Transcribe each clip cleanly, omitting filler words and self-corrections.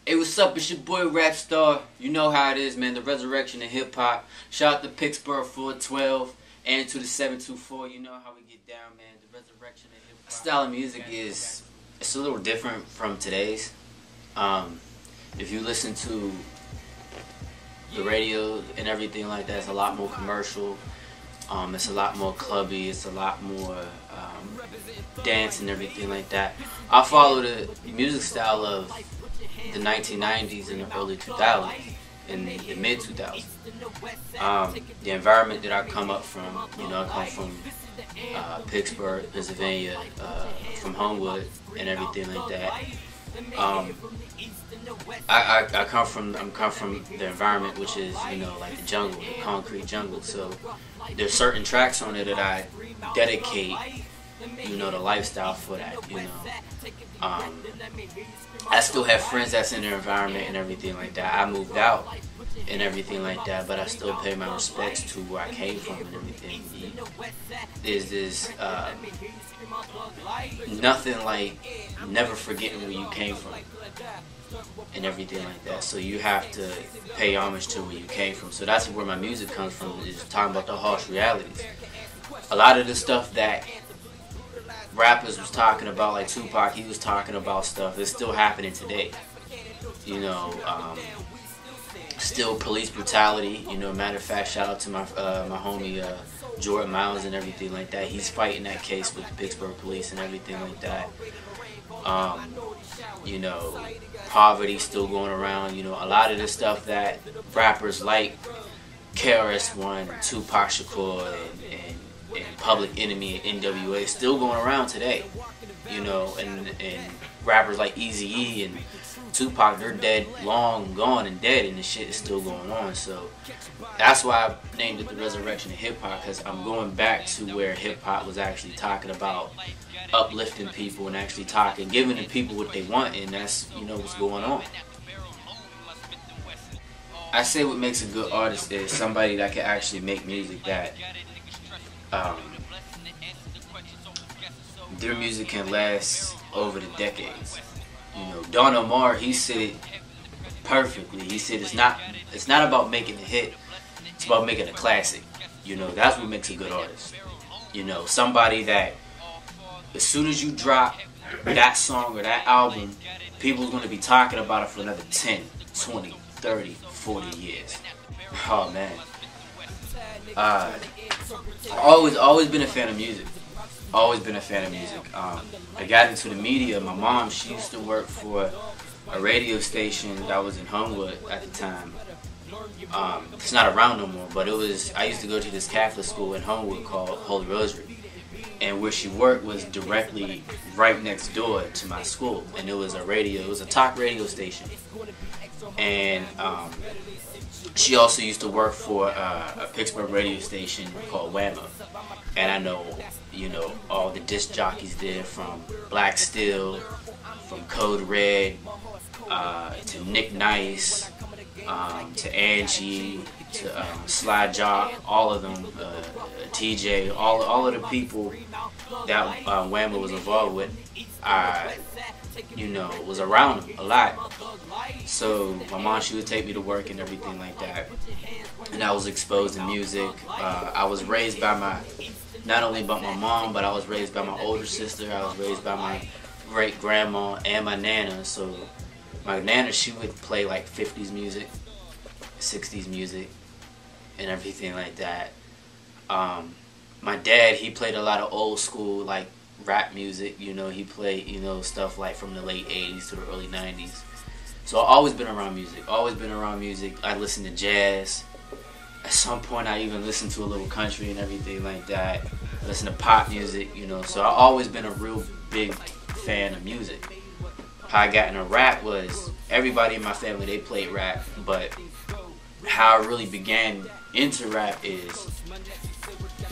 Hey, what's up? It's your boy RapStarr. You know how it is, man. The resurrection of hip hop. Shout out to Pittsburgh 412 and to the 724. You know how we get down, man. The resurrection of hip hop. Style of music it's a little different from today's. If you listen to the radio and everything like that, it's a lot more commercial. It's a lot more clubby. It's a lot more dance and everything like that. I follow the music style of the 1990s and the early 2000s, in the mid 2000s. The environment that I come up from, I come from Pittsburgh, Pennsylvania, from Homewood and everything like that. I come from the environment which is, like the jungle, the concrete jungle. So there's certain tracks on it that I dedicate, the lifestyle for that, I still have friends that's in their environment and everything like that. I moved out and everything like that, but I still pay my respects to where I came from and everything. There's nothing like never forgetting where you came from and everything like that. So you have to pay homage to where you came from. So that's where my music comes from, is talking about the harsh realities. A lot of the stuff that rappers was talking about, like Tupac, he was talking about stuff that's still happening today. Still police brutality. Matter of fact, shout out to my homie Jordan Miles and everything like that. He's fighting that case with the Pittsburgh police and everything like that. Poverty still going around. A lot of the stuff that rappers like KRS-One, Tupac Shakur, and Public Enemy and NWA still going around today, and rappers like Eazy-E and Tupac, they're dead, long gone and dead, and the shit is still going on. So that's why I named it the resurrection of hip hop, because I'm going back to where hip hop was actually talking about uplifting people and actually giving the people what they want, and that's what's going on. I say what makes a good artist is somebody that can actually make music that their music can last over the decades. Don Omar, he said it perfectly. He said it's not about making a hit, it's about making a classic. That's what makes a good artist. Somebody that as soon as you drop that song or that album, people's going to be talking about it for another 10, 20, 30, 40 years. Oh man. Always been a fan of music. Always been a fan of music. I got into the media. My mom, she used to work for a radio station that was in Homewood at the time. It's not around no more, but I used to go to this Catholic school in Homewood called Holy Rosary. And where she worked was directly right next door to my school. And it was a talk radio station. And she also used to work for a Pittsburgh radio station called Whammo. And I know, all the disc jockeys there, from Black Steel, from Code Red, to Nick Nice, to Angie, to Sly Jock, all of them, TJ, all of the people that Whammo was involved with, was around them a lot. So my mom, she would take me to work and everything like that, and I was exposed to music. I was raised by not only by my mom, but I was raised by my older sister. I was raised by my great grandma and my nana. So my nana, she would play like 50s music, 60s music, and everything like that. My dad, he played a lot of old school like rap music. He played stuff like from the late 80s to the early 90s. So I've always been around music. I listened to jazz. At some point I even listened to a little country and everything like that. I listened to pop music, so I've always been a real big fan of music. How I got into rap was, everybody in my family, they played rap, but how I really began into rap is,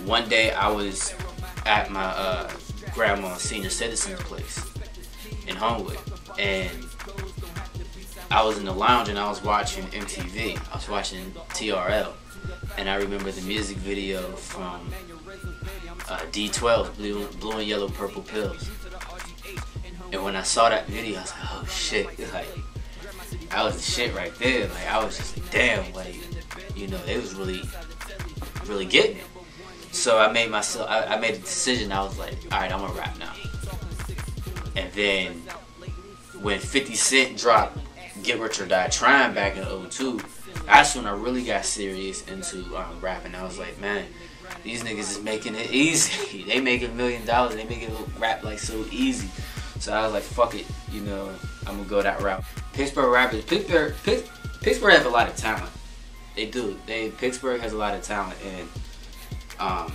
one day I was at my grandma's senior citizens place in Homewood, and I was in the lounge and I was watching MTV. I was watching TRL, and I remember the music video from D12, Blue and Yellow Purple Pills. And when I saw that video, I was like, oh shit, like, that was the shit right there. Like, I was just like, damn, like, you know, they was really getting it. So I made a decision. I was like, alright, I'm gonna rap now. And then when 50 Cent dropped Get Rich or Die Trying back in 2002, that's when I really got serious into rapping. I was like, man, these niggas is making it easy. They making $1 million. They making rap like so easy. So I was like, fuck it, you know, I'm gonna go that route. Pittsburgh rappers, Pittsburgh has a lot of talent. They do. Pittsburgh has a lot of talent, and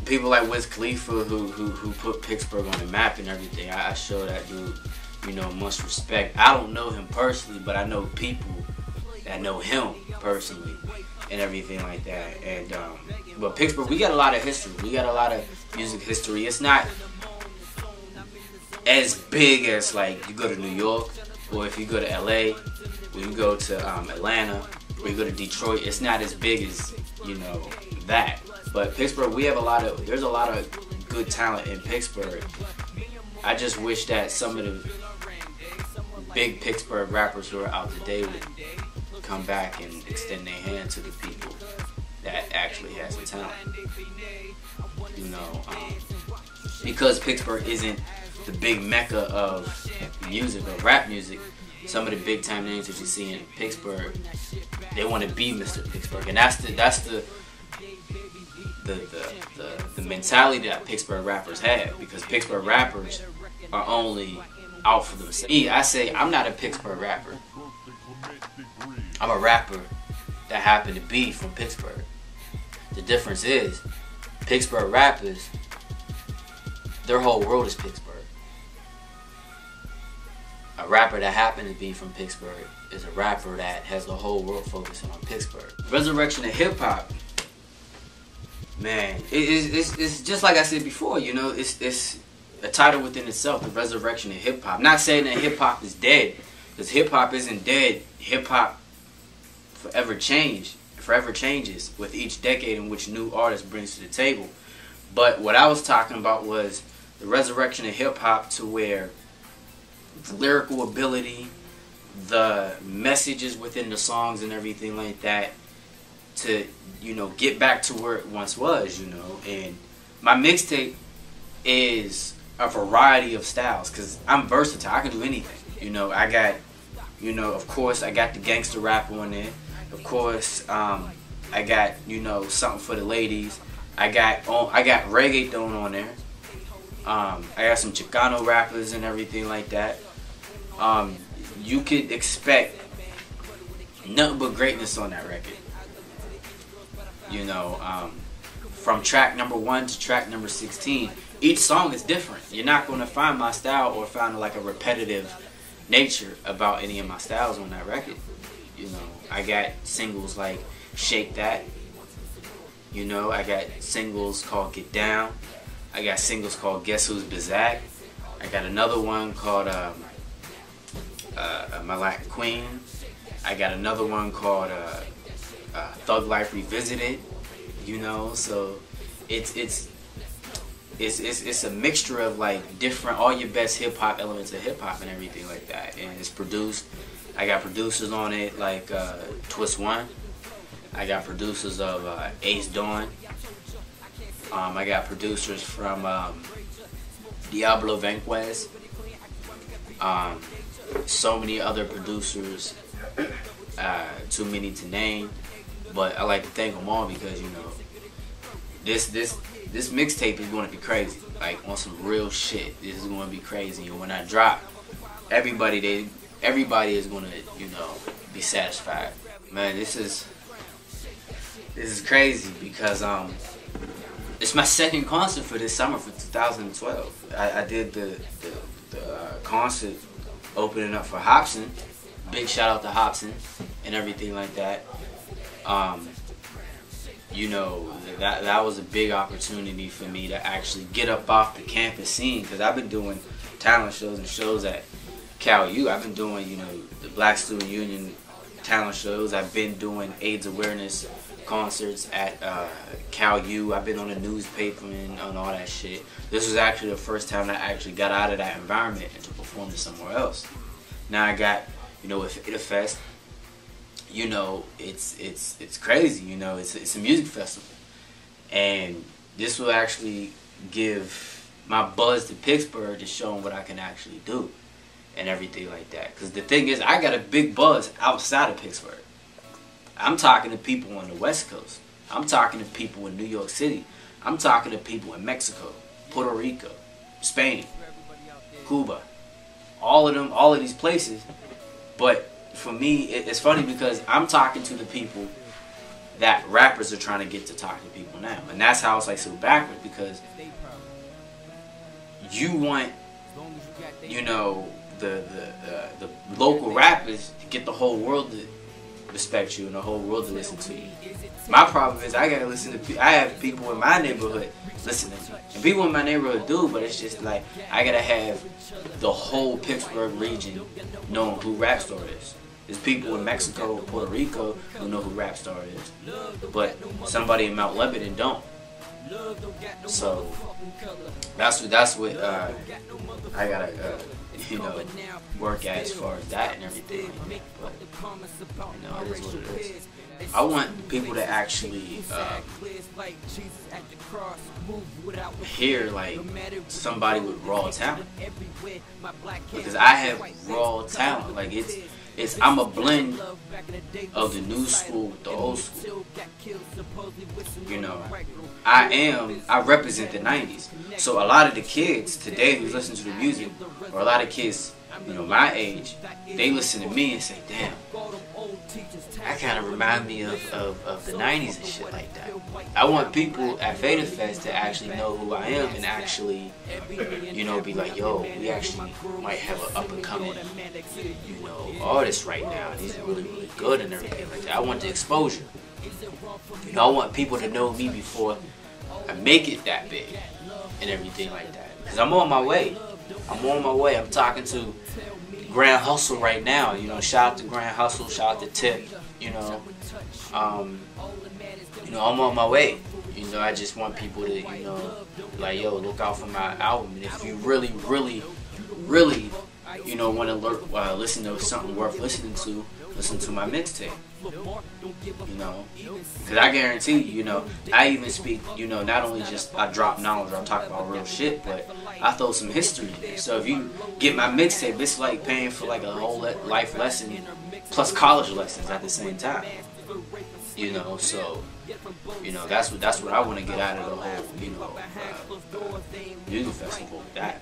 people like Wiz Khalifa who put Pittsburgh on the map and everything. I show that dude, you know, much respect. I don't know him personally, but I know people that know him personally and everything like that. And but Pittsburgh, we got a lot of history. We got a lot of music history. It's not as big as like you go to New York, or if you go to LA, or you go to Atlanta, or you go to Detroit. It's not as big as, you know, that. But Pittsburgh, there's a lot of good talent in Pittsburgh. I just wish that some of the big Pittsburgh rappers who are out today would come back and extend their hand to the people that actually has the talent. You know, because Pittsburgh isn't the big mecca of music or rap music. Some of the big time names that you see in Pittsburgh, they want to be Mr. Pittsburgh, and that's the mentality that Pittsburgh rappers have, because Pittsburgh rappers are only out for themselves. I say I'm not a Pittsburgh rapper. I'm a rapper that happened to be from Pittsburgh. The difference is, Pittsburgh rappers, their whole world is Pittsburgh. A rapper that happened to be from Pittsburgh is a rapper that has the whole world focusing on Pittsburgh. Resurrection of hip hop, man, it's just like I said before. You know, it's a title within itself, the resurrection of hip hop. Not saying that hip hop is dead, because hip hop isn't dead. Hip hop forever changes with each decade in which new artists brings to the table. But what I was talking about was the resurrection of hip hop, to where the lyrical ability, the messages within the songs and everything like that, to, you know, get back to where it once was, you know. And my mixtape is a variety of styles, because I'm versatile. I can do anything, you know. I got, you know, of course I got the gangster rap on there. Of course, I got, you know, something for the ladies. I got reggaeton on there. I got some Chicano rappers and everything like that. You could expect nothing but greatness on that record. You know, from track number 1 to track number 16, each song is different. You're not going to find my style or find like a repetitive nature about any of my styles on that record. You know, I got singles like Shake That. You know, I got singles called Get Down. I got singles called Guess Who's Bizak. I got another one called My Latin Queen. I got another one called Thug Life Revisited. You know, so it's a mixture of like different, all your best hip hop elements of hip hop and everything like that. And it's produced. I got producers on it like Twist One. I got producers of Ace Dawn. I got producers from Diablo Vanquez. So many other producers, too many to name, but I like to thank them all, because, you know, this mixtape is going to be crazy, like on some real shit. This is going to be crazy, and when I drop, everybody is going to, you know, be satisfied. Man, this is crazy, because it's my second concert for this summer, for 2012. I did the concert opening up for Hobson. Big shout out to Hobson and everything like that. You know, that was a big opportunity for me to actually get up off the campus scene, because I've been doing talent shows and shows at Cal U. I've been doing, you know, the Black Student Union talent shows. I've been doing AIDS awareness concerts at Cal U. I've been on the newspaper and on all that shit. This was actually the first time I actually got out of that environment and to perform to somewhere else. Now I got, you know, with FADEDfest, you know, it's crazy. You know, it's a music festival, and this will actually give my buzz to Pittsburgh to show them what I can actually do and everything like that. Because the thing is, I got a big buzz outside of Pittsburgh. I'm talking to people on the West Coast. I'm talking to people in New York City. I'm talking to people in Mexico, Puerto Rico, Spain, Cuba, all of these places. But for me, it's funny because I'm talking to the people that rappers are trying to get to talk to people now. And that's how it's like so backward, because you want, you know, the local rappers to get the whole world to respect you and the whole world to listen to you. My problem is I gotta listen to I have people in my neighborhood listening to me. And people in my neighborhood do, but it's just like I gotta have the whole Pittsburgh region knowing who RapStarr is. There's people in Mexico, Puerto Rico who know who RapStarr is, but somebody in Mount Lebanon don't. So that's what I gotta you know, work at as far as that and everything. But you know, it is what it is. I want people to actually hear like somebody with raw talent, because I have raw talent. Like I'm a blend of the new school with the old school. You know, I represent the 90s. So a lot of the kids today who listen to the music, or a lot of kids, you know, my age, they listen to me and say, damn, that kind of remind me of the 90s and shit like that. I want people at FADEDfest to actually know who I am and actually, you know, be like, yo, we actually might have an up and coming, you know, artist right now. He's really, really good and everything like that. I want the exposure. You know, I want people to know me before I make it that big and everything like that. Because I'm on my way. I'm talking to Grand Hustle right now. You know, shout out to Grand Hustle, shout out to Tip. You know, I'm on my way. You know, I just want people to, you know, like, yo, look out for my album. And if you really, really, really, you know, want to listen to something worth listening to, listen to my mixtape. You know, because I guarantee you, you know, I even speak, you know, not only just I drop knowledge, I talk about real shit, but I throw some history in there. So if you get my mixtape, it's like paying for like a whole life lesson plus college lessons at the same time. You know, so, you know, that's what I want to get out of the whole, you know, music festival with that.